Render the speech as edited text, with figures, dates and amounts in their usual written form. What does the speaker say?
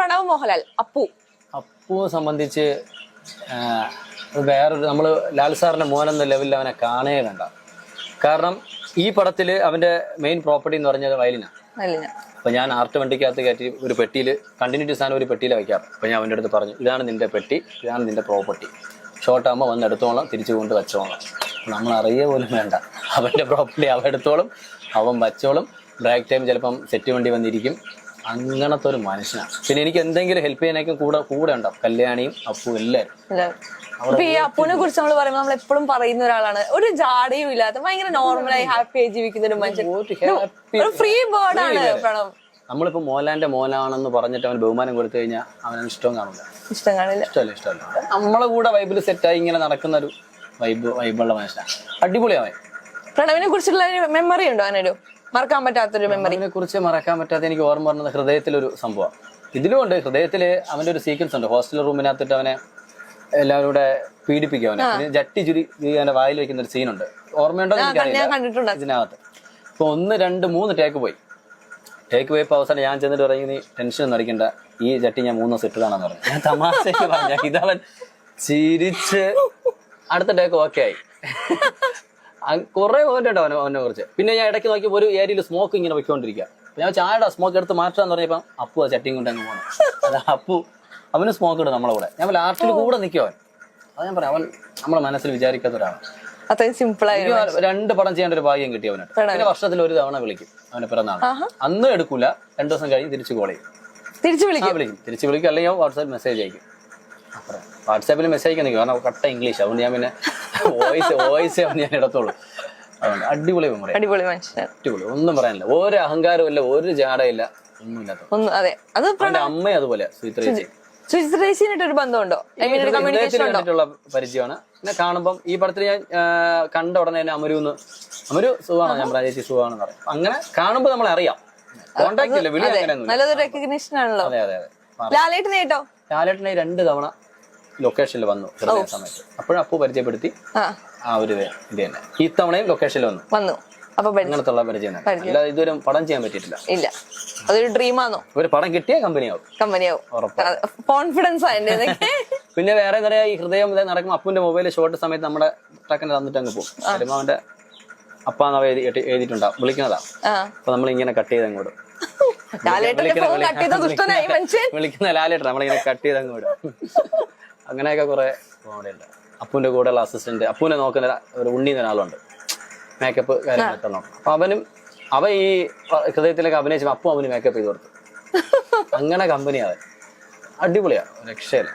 പ്രണവ് മോഹൻലാൽ അപ്പുവിനെ സംബന്ധിച്ച് വേറൊരു നമ്മള് ലാൽ സാറിന്റെ മോനെന്ന ലെവലിൽ അവനെ കാണേ വേണ്ട. കാരണം ഈ പടത്തില് അവന്റെ മെയിൻ പ്രോപ്പർട്ടി എന്ന് പറഞ്ഞത് വയലിനാണ്. അപ്പൊ ഞാൻ ആർട്ട് വണ്ടിക്കകത്ത് കയറ്റി ഒരു പെട്ടിയിൽ കണ്ടിന്യൂറ്റി സാധനം ഒരു പെട്ടിയിൽ വയ്ക്കാം. അപ്പൊ ഞാൻ അവൻ്റെ അടുത്ത് പറഞ്ഞു, ഇതാണ് നിന്റെ പെട്ടി, ഇതാണ് നിന്റെ പ്രോപ്പർട്ടി, ഷോർട്ട് ആകുമ്പോൾ വന്ന് എടുത്തോളാം, തിരിച്ചു കൊണ്ട് വെച്ചോളാം. നമ്മൾ അറിയ പോലും വേണ്ട, അവന്റെ പ്രോപ്പർട്ടി അവൻ എടുത്തോളും, അവൻ വച്ചോളും. ബ്രേക്ക് ടൈം ചിലപ്പം സെറ്റ് വണ്ടി വന്നിരിക്കും. അങ്ങനത്തെ ഒരു മനുഷ്യനാണ്. പിന്നെ എനിക്ക് എന്തെങ്കിലും ഹെൽപ്പ് ചെയ്യാനൊക്കെ കൂടെ ഉണ്ടാവും. കല്യാണിയും അപ്പു എല്ലാവരും. ഈ അപ്പുവിനെ കുറിച്ച് നമ്മൾ പറയുമ്പോൾ നമ്മൾ എപ്പോഴും പറയുന്ന ഒരാളാണ്, ഒരു ജാടയും ഇല്ലാത്ത ഭയങ്കര നോർമലായി ഹാപ്പിയായി ജീവിക്കുന്ന ഒരു മനുഷ്യൻ, ഫ്രീ ബേർഡ് ആണ് പ്രണവ്. നമ്മളിപ്പോ മോഹൻലാലിന്റെ മോനാണെന്ന് പറഞ്ഞിട്ട് അവന് ബഹുമാനം കൊടുത്തു കഴിഞ്ഞാൽ അവന് ഇഷ്ടം കാണില്ല. ഇഷ്ടമല്ല. നമ്മളെ കൂടെ വൈബിൽ സെറ്റായി ഇങ്ങനെ നടക്കുന്ന ഒരു വൈബുള്ള മനുഷ്യനാണ്. അടിപൊളിയാവൻ. പ്രണവിനെ കുറിച്ചുള്ള മെമ്മറി ഉണ്ടോ? അതിനൊരു മറക്കാൻ പറ്റാത്തൊരു മെമ്മറി? അതിനെ കുറിച്ച് മറക്കാൻ പറ്റാത്ത എനിക്ക് ഓർമ്മ പറഞ്ഞത് ഹൃദയത്തിലൊരു സംഭവം. ഇതിലുമുണ്ട്. ഹൃദയത്തില് അവന്റെ ഒരു സീക്വൻസ് ഉണ്ട്. ഹോസ്റ്റൽ റൂമിനകത്തിട്ട് അവനെ എല്ലാവരും കൂടെ പീഡിപ്പിക്കും. അവനെ ജട്ടി ചുരി അവന്റെ വായിൽ വെക്കുന്ന ഒരു സീനുണ്ട്. ഓർമ്മയുണ്ടോ ഇതിനകത്ത്? ഇപ്പൊ 1, 2, 3 ടേക്ക് പോയപ്പോ അവസാനം ഞാൻ ചെന്നിട്ട് പറയും, നീ ടെൻഷൻ ഒന്നും അടിക്കണ്ട, ഈ ചട്ടി ഞാൻ 3 ദിവസം ഇട്ടതാണെന്ന് പറഞ്ഞു. ഞാൻ തമാശയ്ക്ക് പറഞ്ഞ ഇതവൻ ചിരിച്ച് അടുത്ത ടേക്ക് ഓക്കെ ആയി. കുറെ പോയിട്ടോ അവനെ കുറിച്ച്. പിന്നെ ഞാൻ ഇടയ്ക്ക് നോക്കിയപ്പോൾ ഒരു ഏരിയയിൽ സ്മോക്ക് ഇങ്ങനെ വെക്കൊണ്ടിരിക്കുക. ഞാൻ ചായയുടെ സ്മോക്ക് എടുത്ത് മാറ്റാന്ന് പറഞ്ഞപ്പോ അപ്പു ആ ചട്ടിയും കൊണ്ടങ്ങ് പോകണം. അത് അപ്പു അവന് സ്മോക്ക് ഇടും നമ്മളെ കൂടെ. ഞാൻ ആർട്ടിൽ കൂടെ നിൽക്കും അവൻ. അത് ഞാൻ പറയാം, അവൻ നമ്മളെ മനസ്സിൽ വിചാരിക്കാത്ത ഒരാളാണ്. അത്രയും സിമ്പിൾ ആയി 2 പടം ചെയ്യേണ്ട ഒരു ഭാഗ്യം കിട്ടി അവന്. പിന്നെ വർഷത്തിൽ 1 തവണ വിളിക്കും അവനെ പിറന്നാണ്. അന്ന് എടുക്കൂല, 2 ദിവസം കഴിഞ്ഞ് തിരിച്ചു കോൾ ചെയ്യും. തിരിച്ചു വിളിക്കും. അല്ലെങ്കിൽ വാട്സാപ്പിൽ മെസ്സേജ് അയക്കും. വാട്സാപ്പിൽ മെസ്സേജ് അയക്കാൻ നിൽക്കും. കാരണം കട്ട ഇംഗ്ലീഷ്. അതുകൊണ്ട് ഞാൻ പിന്നെ വോയിസ് ഞാൻ ഇടത്തോളൂ. അതുകൊണ്ട് അടിപൊളി മെമ്മറി. അടിപൊളി. ഒന്നും പറയാനില്ല. ഒരു അഹങ്കാരവും ഇല്ല, ഒരു ജാടയില്ല, ഒന്നുമില്ലാത്ത. അമ്മ അതുപോലെ ഒരു ബന്ധമുണ്ടോ? പരിചയമാണ്. പിന്നെ കാണുമ്പം ഈ പടത്തിൽ ഞാൻ കണ്ട ഉടനെ തന്നെ അമരു സുഖമാണോ, ഞാൻ ചേച്ചി സുഖമാണെന്ന് പറയും. അങ്ങനെ കാണുമ്പോ നമ്മളെ അറിയാം. കോണ്ടാക്ട് ഇല്ല, വിളി അങ്ങനെയൊന്നും. അതെ. ലാലേട്ടനെ 2 തവണ ലൊക്കേഷനിൽ വന്നു സമയത്ത്. അപ്പോഴും അപ്പു പരിചയപ്പെടുത്തി. ആ ഒരു ഇത് തന്നെ ഈ തവണയും ലൊക്കേഷനിൽ വന്നു. അങ്ങനത്തെ പരിചയം. അല്ലാതെ ഇതുവരെ പടം ചെയ്യാൻ പറ്റിയിട്ടില്ല. ഇല്ല, അതൊരു ഡ്രീമാണോ? ഒരു പടം കിട്ടിയ കമ്പനിയാവും. കോൺഫിഡൻസ്. പിന്നെ വേറെ എന്താ പറയാ, ഈ ഹൃദയം നടക്കുമ്പോൾ അപ്പുവിന്റെ മൊബൈൽ ഷോർട്ട് സമയത്ത് നമ്മുടെ ടക്കനെ തന്നിട്ട് അങ്ങ് പോകും. വരുമ്പോ അവന്റെ അപ്പാന്ന് എഴുതിയിട്ടുണ്ടാവും, വിളിക്കുന്നതാ. അപ്പൊ നമ്മളിങ്ങനെ കട്ട് ചെയ്ത് അങ്ങോട്ട് വിളിക്കുന്ന ലാലേട്ടൻ നമ്മളിങ്ങനെ കട്ട് ചെയ്ത് അങ്ങോട്ട്. അങ്ങനെയൊക്കെ കുറെ കോമഡിയുണ്ട്. അപ്പുവിന്റെ കൂടെയുള്ള അസിസ്റ്റന്റ്, അപ്പുവിനെ നോക്കുന്ന ഒരു ഉണ്ണി ഒരാളുണ്ട്, മേക്കപ്പ് കാര്യങ്ങളൊക്കെ നോക്കും. അപ്പൊ അവൻ ഈ ഹൃദയത്തിലൊക്കെ അഭിനയിച്ചപ്പോ അപ്പു അവന് മേക്കപ്പ് ചെയ്ത് കൊടുത്തു. അങ്ങനെ കമ്പനിയാവൻ. അടിപൊളിയാ, രക്ഷയില്ല.